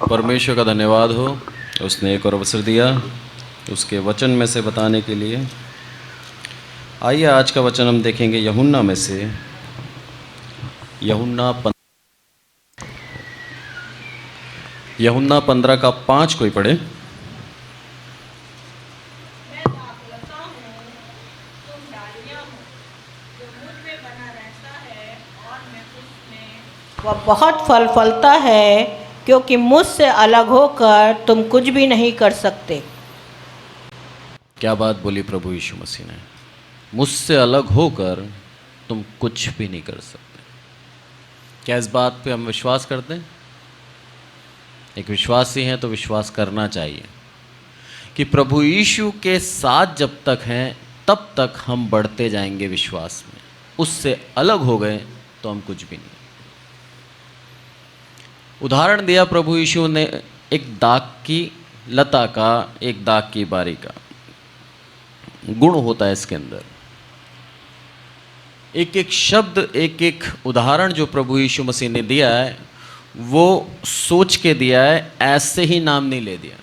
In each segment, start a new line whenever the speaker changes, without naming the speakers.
परमेश्वर का धन्यवाद हो, उसने एक और अवसर दिया उसके वचन में से बताने के लिए। आइए आज का वचन हम देखेंगे यूहन्ना में से, यूहन्ना 15 का 5 कोई पढ़े।
वह बहुत फल फलता है, क्योंकि मुझसे अलग होकर तुम कुछ भी नहीं कर सकते।
क्या बात बोली प्रभु यीशु मसीह ने, मुझसे अलग होकर तुम कुछ भी नहीं कर सकते। क्या इस बात पे हम विश्वास करते हैं? एक विश्वासी हैं तो विश्वास करना चाहिए कि प्रभु यीशु के साथ जब तक हैं तब तक हम बढ़ते जाएंगे विश्वास में। उससे अलग हो गए तो हम कुछ भी नहीं। उदाहरण दिया प्रभु यीशु ने एक दाग की लता का, एक दाग की बारी का। गुण होता है इसके अंदर, एक एक शब्द, एक एक उदाहरण जो प्रभु यीशु मसीह ने दिया है वो सोच के दिया है, ऐसे ही नाम नहीं ले दिया।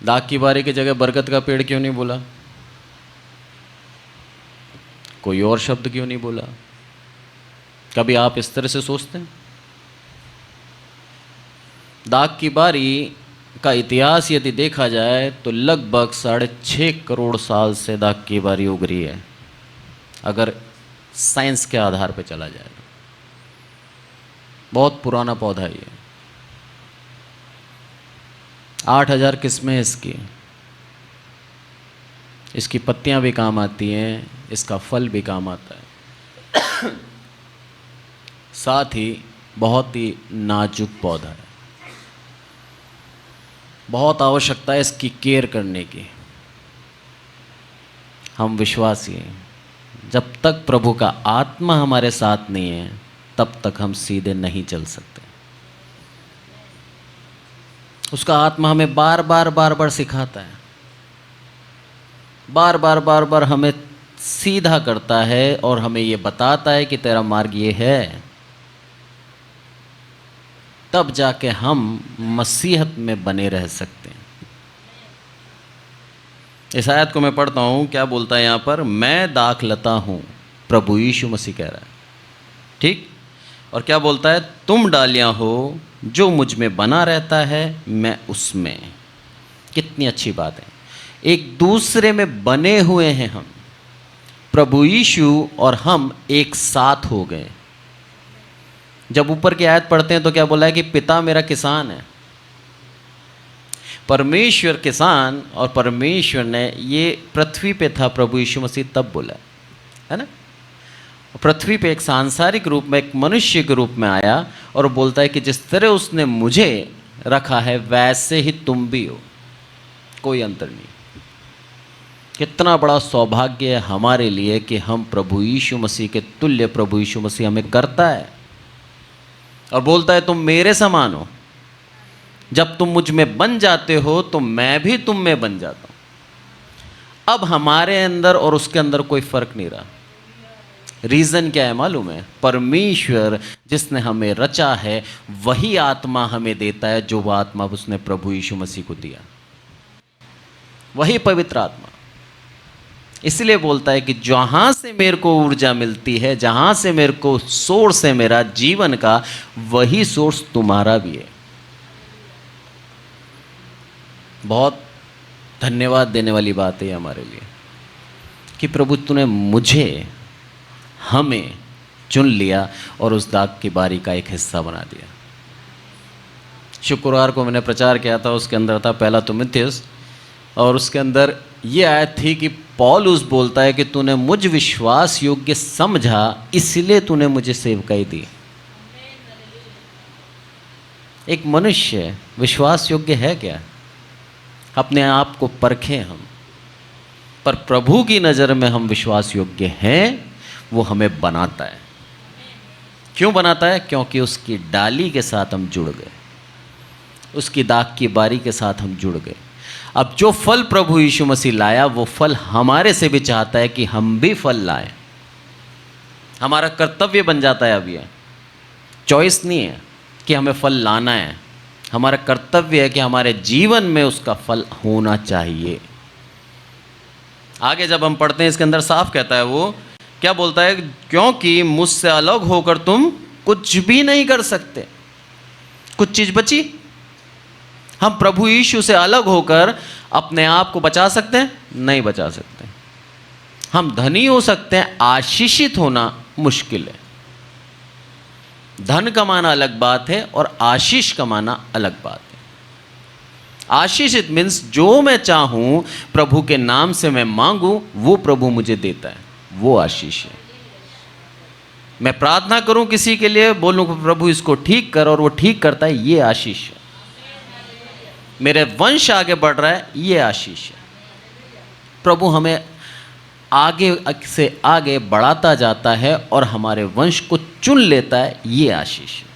दाग की बारी की जगह बरगद का पेड़ क्यों नहीं बोला? कोई और शब्द क्यों नहीं बोला? कभी आप इस तरह से सोचते हैं? दाग की बारी का इतिहास यदि देखा जाए तो लगभग 6.5 करोड़ साल से दाग की बारी उग रही है, अगर साइंस के आधार पर चला जाए। बहुत पुराना पौधा है ये। 8000 किस्में इसकी। इसकी पत्तियां भी काम आती हैं, इसका फल भी काम आता है। साथ ही बहुत ही नाजुक पौधा है, बहुत आवश्यकता है इसकी केयर करने की। हम विश्वासी हैं, जब तक प्रभु का आत्मा हमारे साथ नहीं है तब तक हम सीधे नहीं चल सकते। उसका आत्मा हमें बार बार सिखाता है, बार बार हमें सीधा करता है और हमें ये बताता है कि तेरा मार्ग ये है। तब जाके हम मसीहत में बने रह सकते हैं। इस आयत को मैं पढ़ता हूँ, क्या बोलता है यहाँ पर? मैं दाखलता हूँ, प्रभु यीशु मसीह कह रहा है, ठीक। और क्या बोलता है? तुम डालियाँ हो, जो मुझ में बना रहता है मैं उसमें। कितनी अच्छी बात है, एक दूसरे में बने हुए हैं हम। प्रभु यीशु और हम एक साथ हो गए। जब ऊपर की आयत पढ़ते हैं तो क्या बोला है कि पिता मेरा किसान है। परमेश्वर किसान, और परमेश्वर ने ये पृथ्वी पे था, प्रभु यीशु मसीह तब बोला है ना। पृथ्वी पे एक सांसारिक रूप में, एक मनुष्य के रूप में आया और बोलता है कि जिस तरह उसने मुझे रखा है वैसे ही तुम भी हो, कोई अंतर नहीं। कितना बड़ा सौभाग्य है हमारे लिए कि हम प्रभु यीशु मसीह के तुल्य प्रभु यीशु मसीह हमें करता है और बोलता है तुम मेरे समान हो। जब तुम मुझ में बन जाते हो तो मैं भी तुम में बन जाता हूं। अब हमारे अंदर और उसके अंदर कोई फर्क नहीं रहा। रीज़न क्या है मालूम है? परमेश्वर जिसने हमें रचा है वही आत्मा हमें देता है, जो वह आत्मा उसने प्रभु यीशु मसीह को दिया, वही पवित्र आत्मा। इसलिए बोलता है कि जहां से मेरे को ऊर्जा मिलती है, जहां से मेरे को सोर्स है मेरा जीवन का, वही सोर्स तुम्हारा भी है। बहुत धन्यवाद देने वाली बात है हमारे लिए कि प्रभु तूने मुझे, हमें चुन लिया और उस दाग की बारी का एक हिस्सा बना दिया। शुक्रवार को मैंने प्रचार किया था, उसके अंदर था पहला तीमुथियुस, और उसके अंदर ये आयत थी कि पौलुस बोलता है कि तूने मुझ विश्वास योग्य समझा, इसलिए तूने मुझे सेवकाई दी। एक मनुष्य विश्वास योग्य है क्या? अपने आप को परखें हम, पर प्रभु की नज़र में हम विश्वास योग्य हैं। वो हमें बनाता है। क्यों बनाता है? क्योंकि उसकी डाली के साथ हम जुड़ गए, उसकी दाग की बारी के साथ हम जुड़ गए। अब जो फल प्रभु यीशु मसीह लाया वो फल हमारे से भी चाहता है कि हम भी फल लाएं। हमारा कर्तव्य बन जाता है अब ये, चॉइस नहीं है कि हमें फल लाना है, हमारा कर्तव्य है कि हमारे जीवन में उसका फल होना चाहिए। आगे जब हम पढ़ते हैं इसके अंदर साफ कहता है, वो क्या बोलता है, क्योंकि मुझसे अलग होकर तुम कुछ भी नहीं कर सकते। कुछ चीज बची? हम प्रभु यीशु से अलग होकर अपने आप को बचा सकते हैं? नहीं बचा सकते। हम धनी हो सकते हैं, आशीषित होना मुश्किल है। धन कमाना अलग बात है और आशीष कमाना अलग बात है। आशीषित मीन्स जो मैं चाहूं प्रभु के नाम से मैं मांगूं वो प्रभु मुझे देता है, वो आशीष है। मैं प्रार्थना करूं किसी के लिए, बोलूं प्रभु इसको ठीक कर और वो ठीक करता है, ये आशीष है। मेरे वंश आगे बढ़ रहा है, ये आशीष है। प्रभु हमें आगे से आगे बढ़ाता जाता है और हमारे वंश को चुन लेता है, ये आशीष है।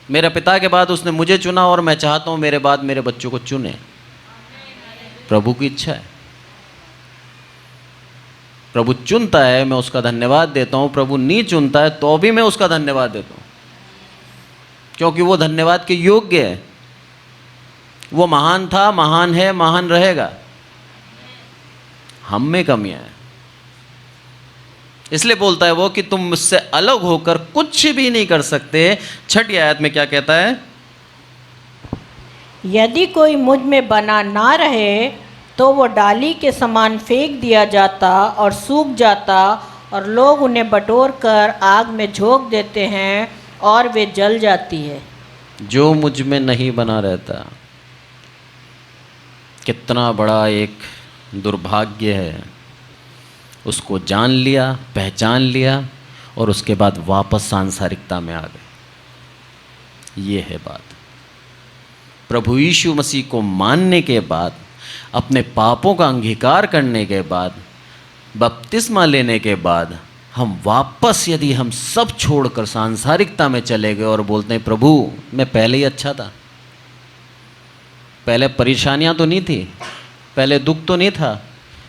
मेरे पिता के बाद उसने मुझे चुना और मैं चाहता हूं मेरे बाद मेरे बच्चों को चुने। प्रभु की इच्छा है। प्रभु चुनता है, मैं उसका धन्यवाद देता हूं। प्रभु नहीं चुनता है तो भी मैं उसका धन्यवाद देता हूं, क्योंकि वो धन्यवाद के योग्य है। वो महान था, महान है, महान रहेगा। हम में कमियां हैं, इसलिए बोलता है वो कि तुम मुझसे अलग होकर कुछ भी नहीं कर सकते। 6ठी आयत में क्या कहता है,
यदि कोई मुझ में बना ना रहे तो वो डाली के समान फेंक दिया जाता और सूख जाता, और लोग उन्हें बटोर कर आग में झोंक देते हैं और वे जल जाती है।
जो मुझ में नहीं बना रहता, कितना बड़ा एक दुर्भाग्य है। उसको जान लिया, पहचान लिया और उसके बाद वापस सांसारिकता में आ गए। ये है बात। प्रभु यीशु मसीह को मानने के बाद, अपने पापों का अंगीकार करने के बाद, बपतिस्मा लेने के बाद, हम वापस यदि हम सब छोड़कर सांसारिकता में चले गए और बोलते हैं प्रभु मैं पहले ही अच्छा था, पहले परेशानियां तो नहीं थी, पहले दुख तो नहीं था,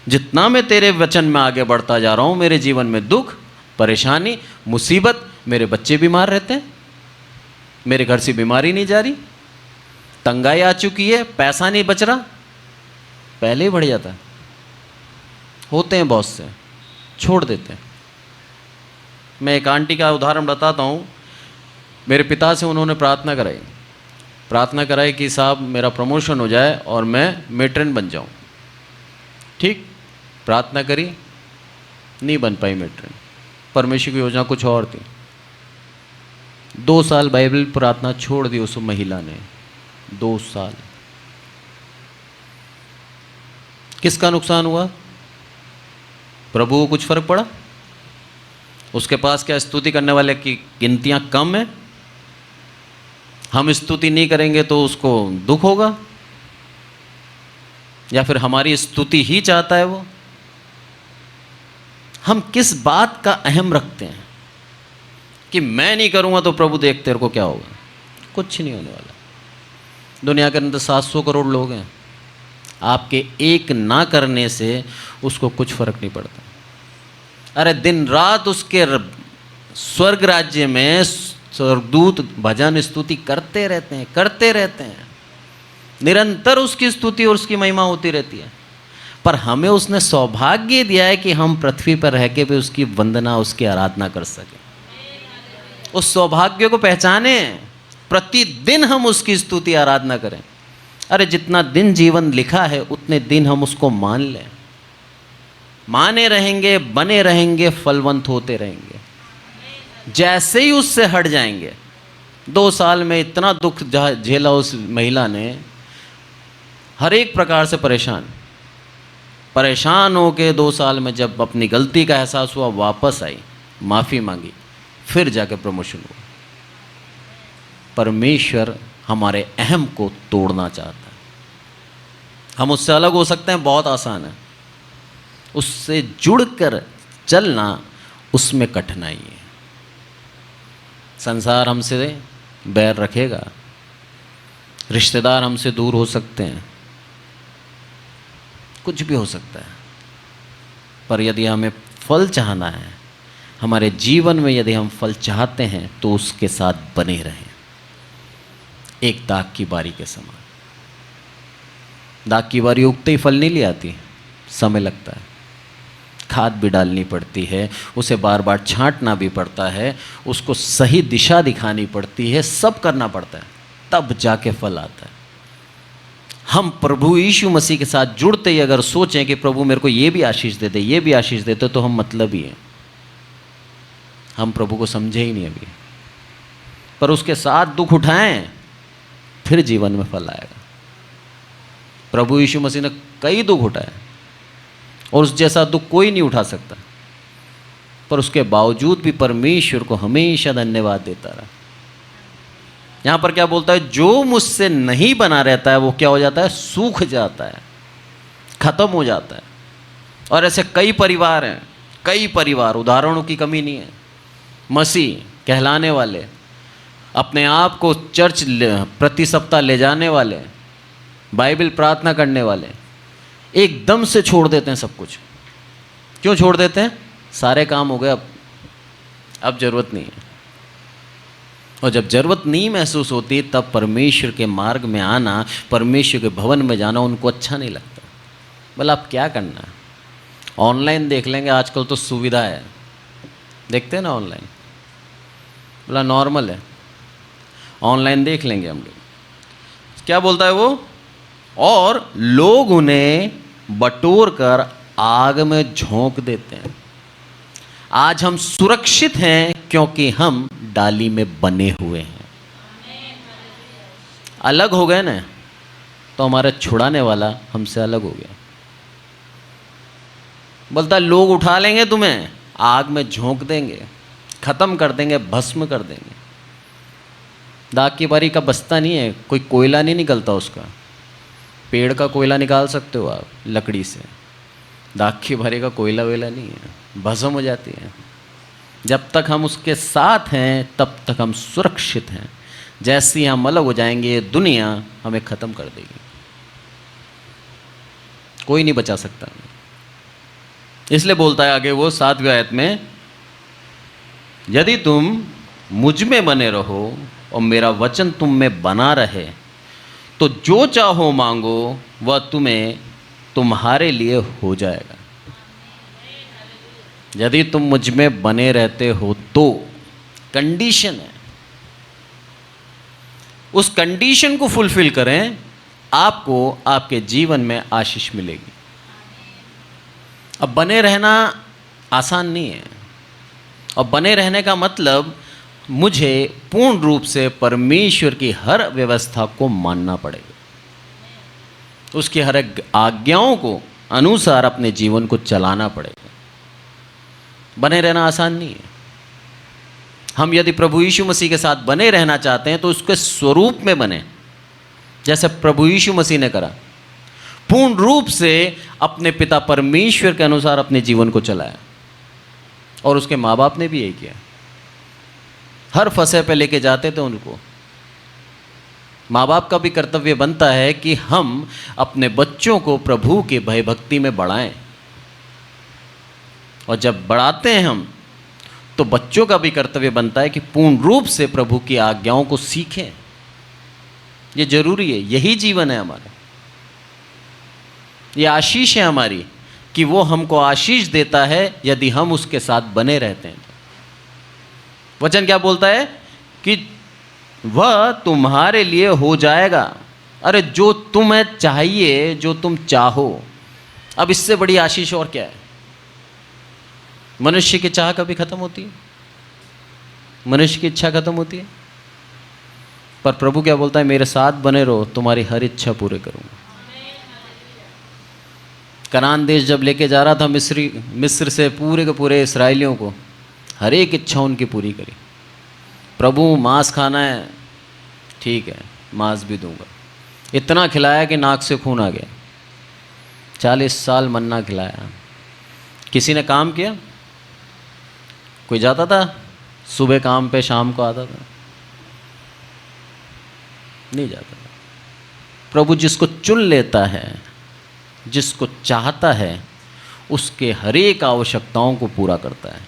जितना मैं तेरे वचन में आगे बढ़ता जा रहा हूँ मेरे जीवन में दुख, परेशानी, मुसीबत, मेरे बच्चे बीमार रहते हैं, मेरे घर से बीमारी नहीं जा रही, तंगाई आ चुकी है, पैसा नहीं बच रहा, पहले ही बढ़ जाता है। होते हैं बहुत से, छोड़ देते हैं। मैं एक आंटी का उदाहरण बताता हूँ। मेरे पिता से उन्होंने प्रार्थना कराई कि साहब मेरा प्रमोशन हो जाए और मैं मेट्रन बन जाऊँ। ठीक, प्रार्थना करी, नहीं बन पाई मेट्रन। परमेश्वर की योजना कुछ और थी। 2 साल बाइबल प्रार्थना छोड़ दी उस महिला ने। 2 साल। किसका नुकसान हुआ? प्रभु को कुछ फर्क पड़ा? उसके पास क्या स्तुति करने वाले की गिनतियां कम है? हम स्तुति नहीं करेंगे तो उसको दुख होगा, या फिर हमारी स्तुति ही चाहता है वो? हम किस बात का अहम रखते हैं कि मैं नहीं करूंगा तो प्रभु देख तेरे को क्या होगा? कुछ नहीं होने वाला। दुनिया के अंदर 700 करोड़ लोग हैं, आपके एक ना करने से उसको कुछ फर्क नहीं पड़ता। अरे दिन रात उसके स्वर्ग राज्य में स्वर्गदूत भजन स्तुति करते रहते हैं, निरंतर उसकी स्तुति और उसकी महिमा होती रहती है। पर हमें उसने सौभाग्य दिया है कि हम पृथ्वी पर रह के भी उसकी वंदना, उसकी आराधना कर सकें। उस सौभाग्य को पहचाने, प्रतिदिन हम उसकी स्तुति आराधना करें। अरे जितना दिन जीवन लिखा है उतने दिन हम उसको मान लें, माने रहेंगे, बने रहेंगे, फलवंत होते रहेंगे। जैसे ही उससे हट जाएंगे, 2 साल में इतना दुख झेला उस महिला ने, हर एक प्रकार से परेशान हो के 2 साल में जब अपनी गलती का एहसास हुआ, वापस आई, माफ़ी मांगी, फिर जाके प्रमोशन हुआ। परमेश्वर हमारे अहम को तोड़ना चाहता है। हम उससे अलग हो सकते हैं, बहुत आसान है। उससे जुड़कर चलना, उसमें कठिनाई है। संसार हमसे बैर रखेगा, रिश्तेदार हमसे दूर हो सकते हैं, कुछ भी हो सकता है। पर यदि हमें फल चाहना है, हमारे जीवन में यदि हम फल चाहते हैं तो उसके साथ बने रहें, एक दाख की बारी के समान। दाख की बारी उगते ही फल नहीं ले आती, समय लगता है, खाद भी डालनी पड़ती है, उसे बार बार छांटना भी पड़ता है, उसको सही दिशा दिखानी पड़ती है, सब करना पड़ता है, तब जाके फल आता है। हम प्रभु यीशु मसीह के साथ जुड़ते ही अगर सोचें कि प्रभु मेरे को ये भी आशीष दे दे, ये भी आशीष देते, तो हम मतलब ही हैं, हम प्रभु को समझे ही नहीं अभी। पर उसके साथ दुख उठाएं, फिर जीवन में फल आएगा। प्रभु यीशु मसीह ने कई दुख उठाए और उस जैसा दुख कोई नहीं उठा सकता, पर उसके बावजूद भी परमेश्वर को हमेशा धन्यवाद देता रहा। यहाँ पर क्या बोलता है, जो मुझसे नहीं बना रहता है वो क्या हो जाता है, सूख जाता है, खत्म हो जाता है। और ऐसे कई परिवार हैं, कई परिवार, उदाहरणों की कमी नहीं है। मसीह कहलाने वाले, अपने आप को चर्च प्रति सप्ताह ले जाने वाले, बाइबल प्रार्थना करने वाले, एकदम से छोड़ देते हैं सब कुछ। क्यों छोड़ देते हैं? सारे काम हो गए, अब ज़रूरत नहीं है। और जब ज़रूरत नहीं महसूस होती तब परमेश्वर के मार्ग में आना, परमेश्वर के भवन में जाना उनको अच्छा नहीं लगता। बोला अब क्या करना है, ऑनलाइन देख लेंगे, आजकल तो सुविधा है, देखते हैं ना ऑनलाइन। बोला नॉर्मल है, ऑनलाइन देख लेंगे हम लोग। क्या बोलता है वो, और लोग उन्हें बटोर कर आग में झोंक देते हैं। आज हम सुरक्षित हैं क्योंकि हम डाली में बने हुए हैं। अलग हो गए ना तो हमारा छुड़ाने वाला हमसे अलग हो गया। बोलता लोग उठा लेंगे तुम्हें, आग में झोंक देंगे, खत्म कर देंगे, भस्म कर देंगे। दाग की बारी का बस्ता नहीं है, कोई कोयला नहीं निकलता उसका। पेड़ का कोयला निकाल सकते हो आप लकड़ी से, दाग की बारी का कोयला वेला नहीं है, भस्म हो जाती है। जब तक हम उसके साथ हैं तब तक हम सुरक्षित हैं। जैसे ही हम अलग हो जाएंगे ये दुनिया हमें ख़त्म कर देगी, कोई नहीं बचा सकता। इसलिए बोलता है आगे वो 7वीं आयत में, यदि तुम मुझ में बने रहो और मेरा वचन तुम में बना रहे तो जो चाहो मांगो वह तुम्हारे लिए हो जाएगा। यदि तुम मुझ में बने रहते हो तो, कंडीशन है, उस कंडीशन को फुलफिल करें, आपको आपके जीवन में आशीष मिलेगी। अब बने रहना आसान नहीं है, और बने रहने का मतलब मुझे पूर्ण रूप से परमेश्वर की हर व्यवस्था को मानना पड़ेगा, उसकी हर आज्ञाओं को अनुसार अपने जीवन को चलाना पड़ेगा। बने रहना आसान नहीं है। हम यदि प्रभु यीशु मसीह के साथ बने रहना चाहते हैं तो उसके स्वरूप में बने, जैसे प्रभु यीशु मसीह ने करा, पूर्ण रूप से अपने पिता परमेश्वर के अनुसार अपने जीवन को चलाया। और उसके माँ बाप ने भी यही किया, हर फसह पे लेके जाते थे उनको। माँ बाप का भी कर्तव्य बनता है कि हम अपने बच्चों को प्रभु के भय भक्ति में बढ़ाएं, और जब बढ़ाते हैं हम तो बच्चों का भी कर्तव्य बनता है कि पूर्ण रूप से प्रभु की आज्ञाओं को सीखें। ये जरूरी है, यही जीवन है हमारा, ये आशीष है हमारी कि वो हमको आशीष देता है यदि हम उसके साथ बने रहते हैं। वचन क्या बोलता है कि वह तुम्हारे लिए हो जाएगा। अरे जो तुम्हें चाहिए, जो तुम चाहो, अब इससे बड़ी आशीष और क्या है? मनुष्य की चाह कभी खत्म होती है? मनुष्य की इच्छा खत्म होती है? पर प्रभु क्या बोलता है, मेरे साथ बने रहो, तुम्हारी हर इच्छा पूरे करूंगा। कनान देश जब लेके जा रहा था मिस्र से पूरे के पूरे इस्राएलियों को, हर एक इच्छा उनकी पूरी करी। प्रभु मांस खाना है, ठीक है मांस भी दूंगा। इतना खिलाया कि नाक से खून आ गया। 40 साल मन्ना खिलाया। किसी ने काम किया? कोई जाता था सुबह काम पे, शाम को आता था? नहीं जाता था। प्रभु जिसको चुन लेता है, जिसको चाहता है, उसके हर एक आवश्यकताओं को पूरा करता है।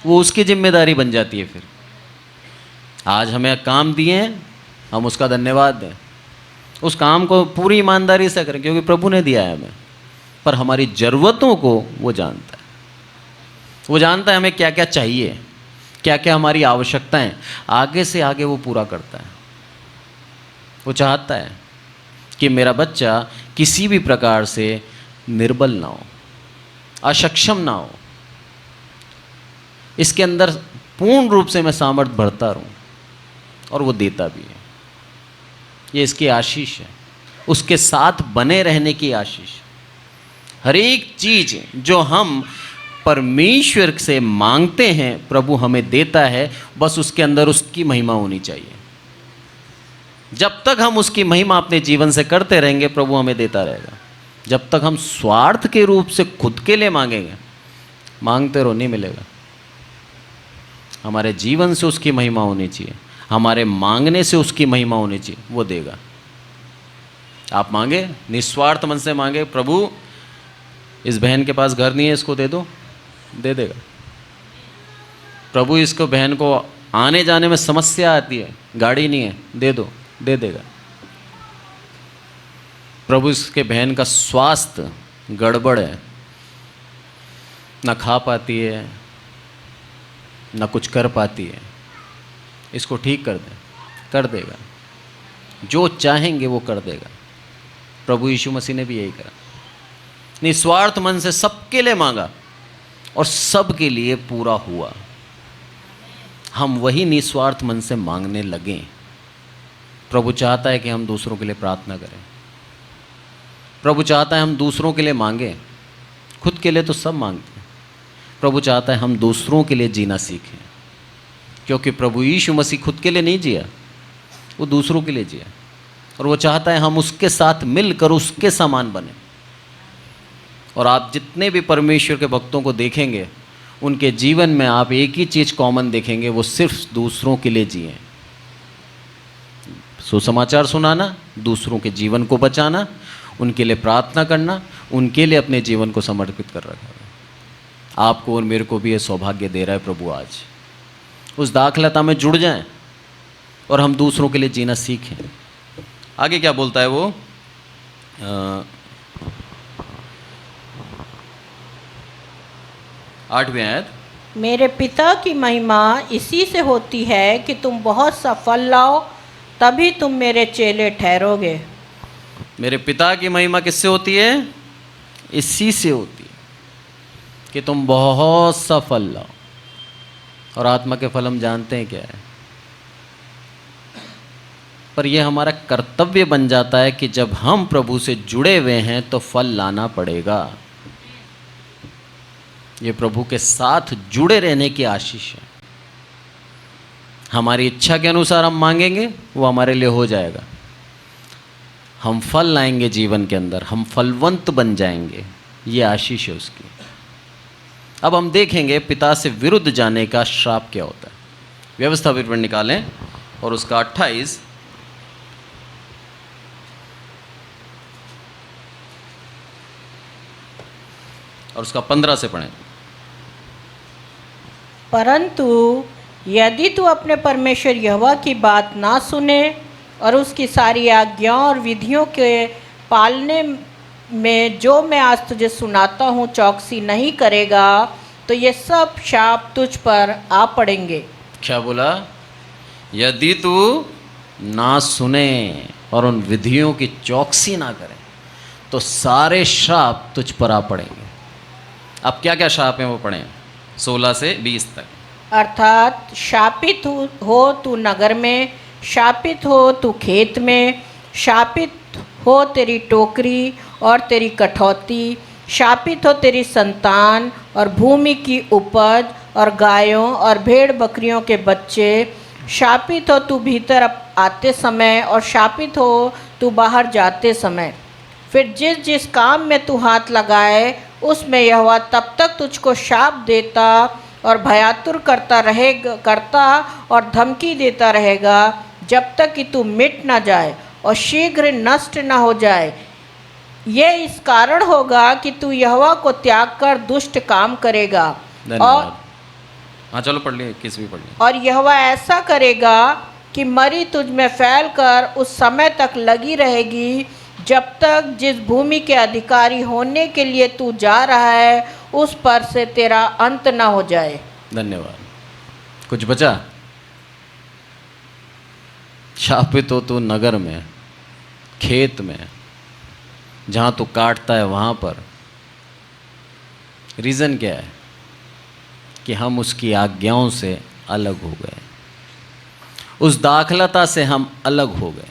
वो उसकी जिम्मेदारी बन जाती है। फिर आज हमें काम दिए हैं, हम उसका धन्यवाद दें, उस काम को पूरी ईमानदारी से करें क्योंकि प्रभु ने दिया है हमें। पर हमारी ज़रूरतों को वो जानता है, वो जानता है हमें क्या क्या चाहिए, क्या क्या हमारी आवश्यकताएं, आगे से आगे वो पूरा करता है। वो चाहता है कि मेरा बच्चा किसी भी प्रकार से निर्बल ना हो, अक्षम ना हो, इसके अंदर पूर्ण रूप से मैं सामर्थ्य भरता रहूं, और वो देता भी है। ये इसकी आशीष है, उसके साथ बने रहने की आशीष। हर एक चीज जो हम परमेश्वर से मांगते हैं प्रभु हमें देता है, बस उसके अंदर उसकी महिमा होनी चाहिए। जब तक हम उसकी महिमा अपने जीवन से करते रहेंगे प्रभु हमें देता रहेगा। जब तक हम स्वार्थ के रूप से खुद के लिए मांगेंगे, मांगते रहो, नहीं मिलेगा। हमारे जीवन से उसकी महिमा होनी चाहिए, हमारे मांगने से उसकी महिमा होनी चाहिए, वो देगा। आप मांगे, निस्वार्थ मन से मांगे, प्रभु इस बहन के पास घर नहीं है, इसको दे दो, दे देगा। प्रभु इसको बहन को आने जाने में समस्या आती है, गाड़ी नहीं है, दे दो, दे देगा। प्रभु इसके बहन का स्वास्थ्य गड़बड़ है, ना खा पाती है, ना कुछ कर पाती है, इसको ठीक कर दे, कर देगा। जो चाहेंगे वो कर देगा। प्रभु यीशु मसीह ने भी यही करा, निस्वार्थ मन से सबके लिए मांगा और सबके लिए पूरा हुआ। हम वही निस्वार्थ मन से मांगने लगें। प्रभु चाहता है कि हम दूसरों के लिए प्रार्थना करें, प्रभु चाहता है हम दूसरों के लिए मांगें। खुद के लिए तो सब मांगते हैं, प्रभु चाहता है हम दूसरों के लिए जीना सीखें, क्योंकि प्रभु यीशु मसीह खुद के लिए नहीं जिया, वो दूसरों के लिए जिया, और वो चाहता है हम उसके साथ मिलकर उसके समान बने। और आप जितने भी परमेश्वर के भक्तों को देखेंगे, उनके जीवन में आप एक ही चीज़ कॉमन देखेंगे, वो सिर्फ दूसरों के लिए जिए। सुसमाचार सुनाना, दूसरों के जीवन को बचाना, उनके लिए प्रार्थना करना, उनके लिए अपने जीवन को समर्पित कर रखा है। आपको और मेरे को भी ये सौभाग्य दे रहा है प्रभु। आज उस दाखलता में जुड़ जाएं और हम दूसरों के लिए जीना सीखें। आगे क्या बोलता है वो, 8वीं आयत,
मेरे पिता की महिमा इसी से होती है कि तुम बहुत सा फल लाओ, तभी तुम मेरे चेले ठहरोगे।
मेरे पिता की महिमा किससे होती है? इसी से होती है कि तुम बहुत सा फल लाओ। और आत्मा के फल हम जानते हैं क्या है, पर यह हमारा कर्तव्य बन जाता है कि जब हम प्रभु से जुड़े हुए हैं तो फल लाना पड़ेगा। ये प्रभु के साथ जुड़े रहने की आशीष है। हमारी इच्छा के अनुसार हम मांगेंगे, वो हमारे लिए हो जाएगा। हम फल लाएंगे जीवन के अंदर, हम फलवंत बन जाएंगे, ये आशीष है उसकी। अब हम देखेंगे पिता से विरुद्ध जाने का श्राप क्या होता है। व्यवस्था विवरण निकालें और उसका 28 और उसका 15 से पढ़ें।
परंतु यदि तू अपने परमेश्वर यहोवा की बात ना सुने और उसकी सारी आज्ञाओं और विधियों के पालने में जो मैं आज तुझे सुनाता हूँ चौकसी नहीं करेगा, तो ये सब शाप तुझ पर आ पड़ेंगे।
क्या बोला? यदि तू ना सुने और उन विधियों की चौकसी ना करे तो सारे श्राप तुझ पर आ पड़ेंगे। अब क्या क्या श्राप हैं वो पढ़ें 16 से 20 तक।
अर्थात शापित हो तू नगर में, शापित हो तू खेत में, शापित हो तेरी टोकरी और तेरी कठौती, शापित हो तेरी संतान और भूमि की उपज और गायों और भेड़ बकरियों के बच्चे, शापित हो तू भीतर आते समय और शापित हो तू बाहर जाते समय। फिर जिस जिस काम में तू हाथ लगाए उसमें यहोवा तब तक तुझको शाप देता और भयातुर करता और धमकी देता रहेगा, जब तक कि तू मिट ना जाए और शीघ्र नष्ट ना हो जाए। ये इस कारण होगा कि तू यहोवा को त्याग कर दुष्ट काम करेगा। और
हाँ चलो पढ़ लिए, 21वीं पढ़ लिए।
और यहोवा ऐसा करेगा कि मरी तुझ में फैलकर उस समय तक लगी रहेगी जब तक जिस भूमि के अधिकारी होने के लिए तू जा रहा है उस पर से तेरा अंत न हो जाए।
धन्यवाद। कुछ बचा? शापित हो तू नगर में, खेत में, जहाँ तू काटता है वहाँ पर। रीज़न क्या है? कि हम उसकी आज्ञाओं से अलग हो गए, उस दाखलता से हम अलग हो गए।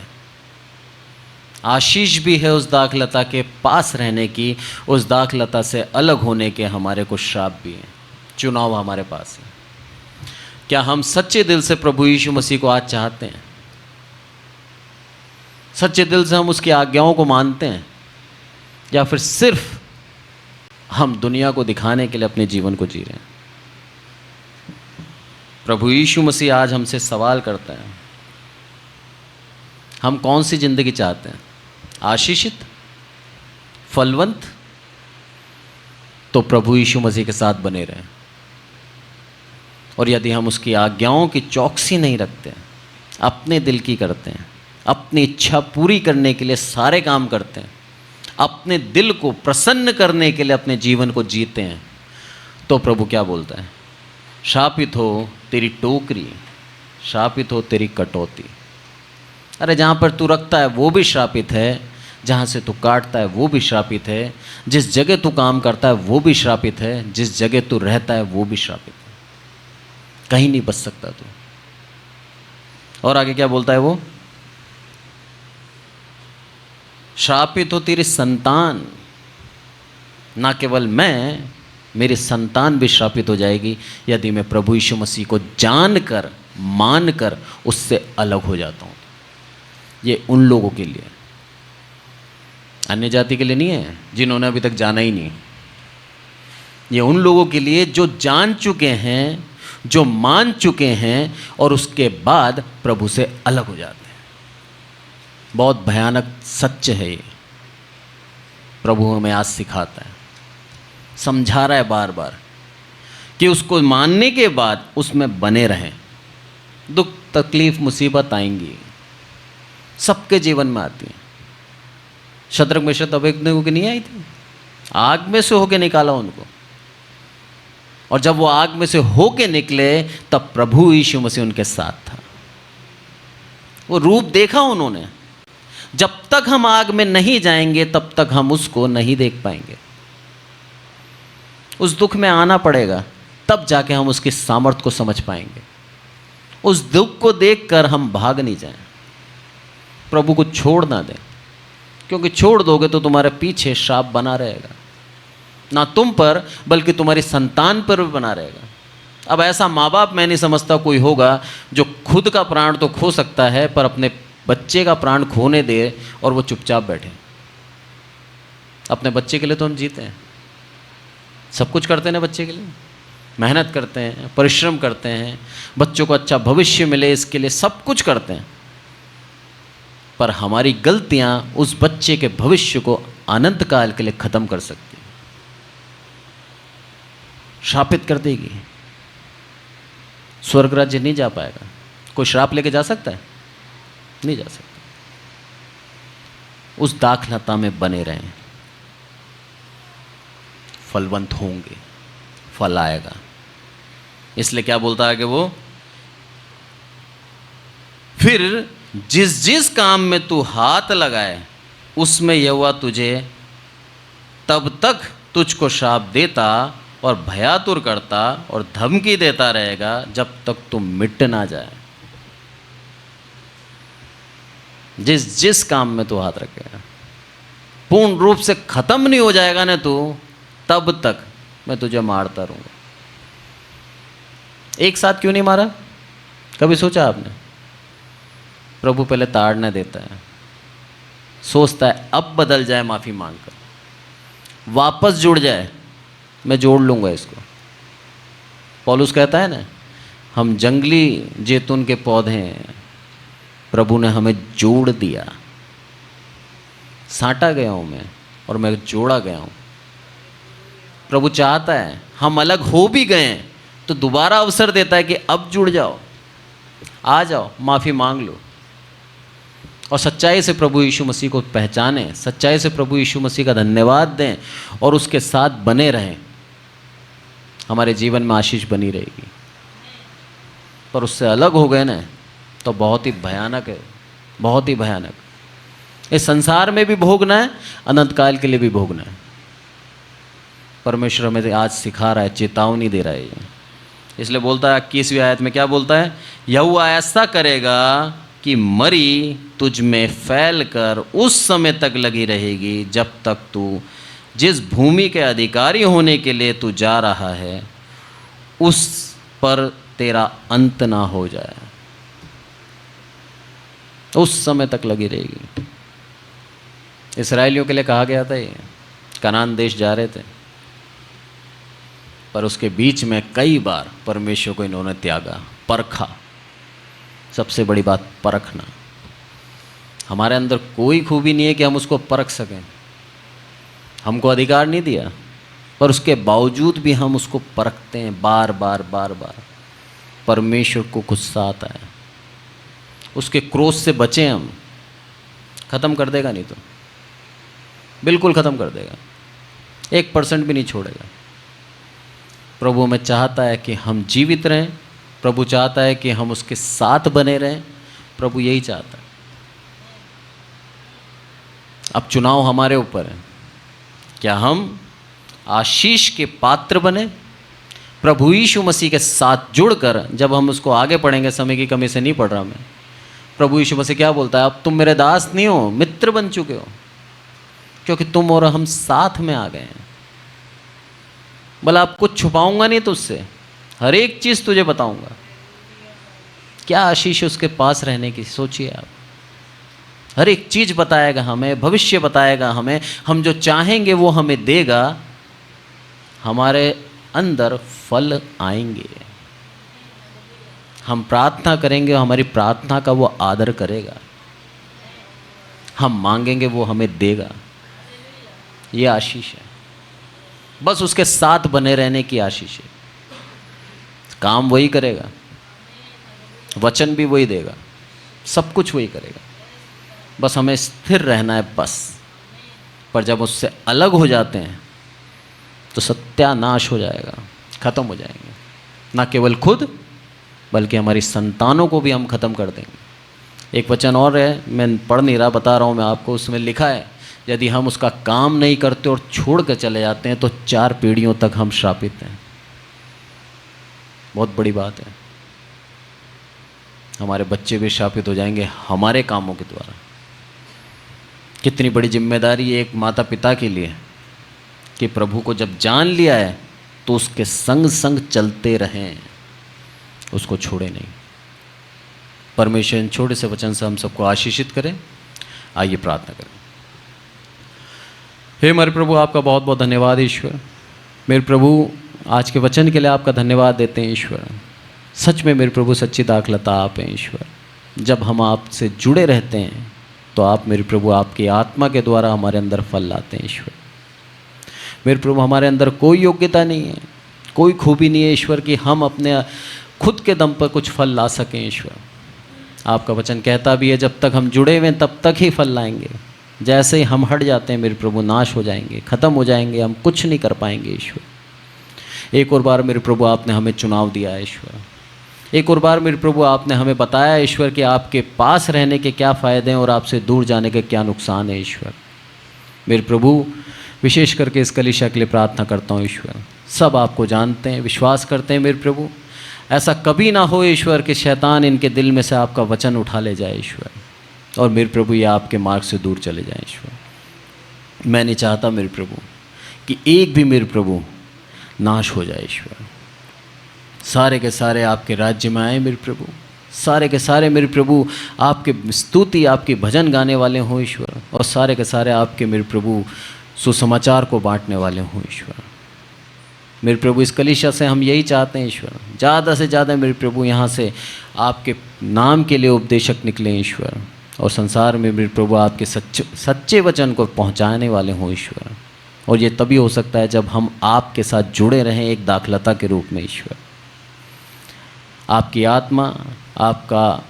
आशीष भी है उस दाखलता के पास रहने की, उस दाखलता से अलग होने के हमारे कुछ श्राप भी हैं। चुनाव हमारे पास है। क्या हम सच्चे दिल से प्रभु यीशु मसीह को आज चाहते हैं? सच्चे दिल से हम उसकी आज्ञाओं को मानते हैं, या फिर सिर्फ हम दुनिया को दिखाने के लिए अपने जीवन को जी रहे हैं? प्रभु यीशु मसीह आज हमसे सवाल करता है, हम कौन सी जिंदगी चाहते हैं? आशीषित, फलवंत? तो प्रभु यीशु मसीह के साथ बने रहें। और यदि हम उसकी आज्ञाओं की चौकसी नहीं रखते हैं, अपने दिल की करते हैं, अपनी इच्छा पूरी करने के लिए सारे काम करते हैं, अपने दिल को प्रसन्न करने के लिए अपने जीवन को जीते हैं, तो प्रभु क्या बोलता है? शापित हो तेरी टोकरी, शापित हो तेरी कटौती। अरे जहाँ पर तू रखता है वो भी श्रापित है, जहाँ से तू काटता है वो भी श्रापित है, जिस जगह तू काम करता है वो भी श्रापित है, जिस जगह तू रहता है वो भी श्रापित है। कहीं नहीं बच सकता तू। और आगे क्या बोलता है वो? श्रापित हो तेरी संतान। ना केवल मैं, मेरी संतान भी श्रापित हो जाएगी यदि मैं प्रभु यीशु मसीह को जानकर, मानकर उससे अलग हो जाता हूँ। ये उन लोगों के लिए, अन्य जाति के लिए नहीं है जिन्होंने अभी तक जाना ही नहीं। ये उन लोगों के लिए जो जान चुके हैं, जो मान चुके हैं और उसके बाद प्रभु से अलग हो जाते हैं। बहुत भयानक सत्य है ये। प्रभु हमें आज सिखाता है, समझा रहा है बार बार कि उसको मानने के बाद उसमें बने रहें। दुख, तकलीफ, मुसीबत आएंगी, सबके जीवन में आती हैं। शद्रक, मेशक, अबेदनगो की नहीं आई थी? आग में से होके निकाला उनको, और जब वो आग में से होके निकले तब प्रभु यीशु मसीह उनके साथ था। वो रूप देखा उन्होंने। जब तक हम आग में नहीं जाएंगे तब तक हम उसको नहीं देख पाएंगे। उस दुख में आना पड़ेगा, तब जाके हम उसकी सामर्थ्य को समझ पाएंगे। उस दुख को देखकर हम भाग नहीं जाएं, प्रभु को छोड़ ना दें, क्योंकि छोड़ दोगे तो तुम्हारे पीछे श्राप बना रहेगा, ना तुम पर बल्कि तुम्हारी संतान पर भी बना रहेगा। अब ऐसा माँ बाप मैं नहीं समझता कोई होगा जो खुद का प्राण तो खो सकता है पर अपने बच्चे का प्राण खोने दे और वो चुपचाप बैठे। अपने बच्चे के लिए तो हम जीते हैं, सब कुछ करते हैं ना बच्चे के लिए, मेहनत करते हैं, परिश्रम करते हैं, बच्चों को अच्छा भविष्य मिले इसके लिए सब कुछ करते हैं। पर हमारी गलतियां उस बच्चे के भविष्य को अनंत काल के लिए खत्म कर सकती है, श्रापित कर देगी। स्वर्ग राज्य नहीं जा पाएगा। कोई श्राप लेके जा सकता है? नहीं जा सकता। उस दाखलता में बने रहें, फलवंत होंगे, फल आएगा। इसलिए क्या बोलता है कि वो फिर जिस जिस काम में तू हाथ लगाए उसमें यहोवा तुझे तब तक तुझको श्राप देता और भयातुर करता और धमकी देता रहेगा जब तक तू मिट ना जाए। जिस जिस काम में तू हाथ रखेगा, पूर्ण रूप से खत्म नहीं हो जाएगा ना तू, तब तक मैं तुझे मारता रहूंगा। एक साथ क्यों नहीं मारा? कभी सोचा आपने? प्रभु पहले ताड़ना देता है, सोचता है अब बदल जाए, माफ़ी मांगकर वापस जुड़ जाए, मैं जोड़ लूँगा इसको। पौलुस कहता है ना, हम जंगली जैतून के पौधे हैं, प्रभु ने हमें जोड़ दिया। साटा गया हूँ मैं और मैं जोड़ा गया हूँ। प्रभु चाहता है हम अलग हो भी गए तो तो दोबारा अवसर देता है कि अब जुड़ जाओ, आ जाओ, माफ़ी मांग लो और सच्चाई से प्रभु यीशु मसीह को पहचानें, सच्चाई से प्रभु यीशु मसीह का धन्यवाद दें और उसके साथ बने रहें। हमारे जीवन में आशीष बनी रहेगी। पर उससे अलग हो गए ना तो बहुत ही भयानक है, बहुत ही भयानक। इस संसार में भी भोगना है, अनंत काल के लिए भी भोगना है। परमेश्वर हमें आज सिखा रहा है, चेतावनी दे रहा है ये। इसलिए बोलता है 21वीं आयत में, क्या बोलता है? यहोवा ऐसा करेगा कि मरी तुझ में फैल कर उस समय तक लगी रहेगी जब तक तू जिस भूमि के अधिकारी होने के लिए तू जा रहा है उस पर तेरा अंत ना हो जाए। उस समय तक लगी रहेगी। इस्राएलियों के लिए कहा गया था ये, कनान देश जा रहे थे, पर उसके बीच में कई बार परमेश्वर को इन्होंने त्यागा, परखा। सबसे बड़ी बात परखना। हमारे अंदर कोई खूबी नहीं है कि हम उसको परख सकें, हमको अधिकार नहीं दिया, पर उसके बावजूद भी हम उसको परखते हैं बार बार बार बार। परमेश्वर को गुस्सा आता है, उसके क्रोध से बचें हम। ख़त्म कर देगा, नहीं तो बिल्कुल ख़त्म कर देगा, 1% भी नहीं छोड़ेगा। प्रभु हमें चाहता है कि हम जीवित रहें, प्रभु चाहता है कि हम उसके साथ बने रहें। प्रभु यही चाहता है। अब चुनाव हमारे ऊपर है, क्या हम आशीष के पात्र बने, प्रभु यीशु मसीह के साथ जुड़कर। जब हम उसको आगे पढ़ेंगे, समय की कमी से नहीं पढ़ रहा मैं, प्रभु यीशु मसीह क्या बोलता है? अब तुम मेरे दास नहीं हो, मित्र बन चुके हो, क्योंकि तुम और हम साथ में आ गए हैं। बोला अब कुछ छुपाऊंगा नहीं तुझसे, हर एक चीज़ तुझे बताऊंगा। क्या आशीष उसके पास रहने की, सोचिए आप। हर एक चीज़ बताएगा हमें, भविष्य बताएगा हमें, हम जो चाहेंगे वो हमें देगा, हमारे अंदर फल आएंगे। हम प्रार्थना करेंगे, हमारी प्रार्थना का वो आदर करेगा, हम मांगेंगे वो हमें देगा। ये आशीष है, बस उसके साथ बने रहने की आशीष है। काम वही करेगा, वचन भी वही देगा, सब कुछ वही करेगा, बस हमें स्थिर रहना है बस। पर जब उससे अलग हो जाते हैं तो सत्यानाश हो जाएगा, ख़त्म हो जाएंगे। ना केवल खुद बल्कि हमारी संतानों को भी हम ख़त्म कर देंगे। एक वचन और है, मैं पढ़ नहीं रहा, बता रहा हूँ मैं आपको। उसमें लिखा है यदि हम उसका काम नहीं करते और छोड़ कर चले जाते हैं तो 4 पीढ़ियों तक हम श्रापित हैं। बहुत बड़ी बात है। हमारे बच्चे भी श्रापित हो जाएंगे हमारे कामों के द्वारा। कितनी बड़ी जिम्मेदारी है एक माता पिता के लिए कि प्रभु को जब जान लिया है तो उसके संग संग चलते रहें, उसको छोड़े नहीं। परमेश्वर इन छोटे से वचन से हम सबको आशीषित करें। आइए प्रार्थना करें। हे हमारे प्रभु, आपका बहुत बहुत धन्यवाद ईश्वर। मेरे प्रभु, आज के वचन के लिए आपका धन्यवाद देते हैं ईश्वर। सच में मेरे प्रभु सच्ची दाखलता आप हैं ईश्वर। जब हम आपसे जुड़े रहते हैं तो आप मेरे प्रभु आपकी आत्मा के द्वारा हमारे अंदर फल लाते हैं ईश्वर। मेरे प्रभु, हमारे अंदर कोई योग्यता नहीं है, कोई खूबी नहीं है ईश्वर कि हम अपने खुद के दम पर कुछ फल ला सकें ईश्वर। आपका वचन कहता भी है जब तक हम जुड़े हुए हैं तब तक ही फल लाएंगे। जैसे ही हम हट जाते हैं मेरे प्रभु, नाश हो जाएंगे, ख़त्म हो जाएंगे, हम कुछ नहीं कर पाएंगे ईश्वर। एक और बार मेरे प्रभु आपने हमें चुनाव दिया है ईश्वर। एक और बार मेरे प्रभु आपने हमें बताया ईश्वर कि आपके पास रहने के क्या फ़ायदे हैं और आपसे दूर जाने के क्या नुकसान है ईश्वर। मेरे प्रभु, विशेष करके इस कलीसिया के लिए प्रार्थना करता हूँ ईश्वर। सब आपको जानते हैं, विश्वास करते हैं मेरे प्रभु। ऐसा कभी ना हो ईश्वर कि शैतान इनके दिल में से आपका वचन उठा ले जाए ईश्वर, और मेरे प्रभु ये आपके मार्ग से दूर चले जाएं ईश्वर। मैं नहीं चाहता मेरे प्रभु कि एक भी मेरे प्रभु नाश हो जाए ईश्वर। सारे के सारे आपके राज्य में आए मेरे प्रभु। सारे के सारे मेरे प्रभु आपके स्तुति, आपके भजन गाने वाले हों ईश्वर, और सारे के सारे आपके मेरे प्रभु सुसमाचार को बांटने वाले हों ईश्वर। मेरे प्रभु, इस कलीसिया से हम यही चाहते हैं ईश्वर, ज़्यादा से ज़्यादा मेरे प्रभु यहाँ से आपके नाम के लिए उपदेशक निकले ईश्वर, और संसार में मेरे प्रभु आपके सच्चे वचन को पहुँचाने वाले हों ईश्वर। और ये तभी हो सकता है जब हम आपके साथ जुड़े रहें एक दाखलता के रूप में ईश्वर। आपकी आत्मा, आपका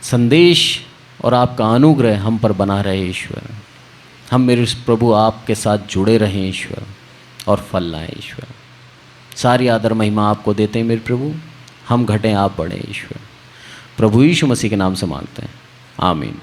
संदेश और आपका अनुग्रह हम पर बना रहे ईश्वर। हम मेरे प्रभु आपके साथ जुड़े रहें ईश्वर और फल लाएं ईश्वर। सारी आदर महिमा आपको देते हैं मेरे प्रभु। हम घटें आप बढ़ें ईश्वर। प्रभु यीशु मसीह के नाम से मांगते हैं, आमीन।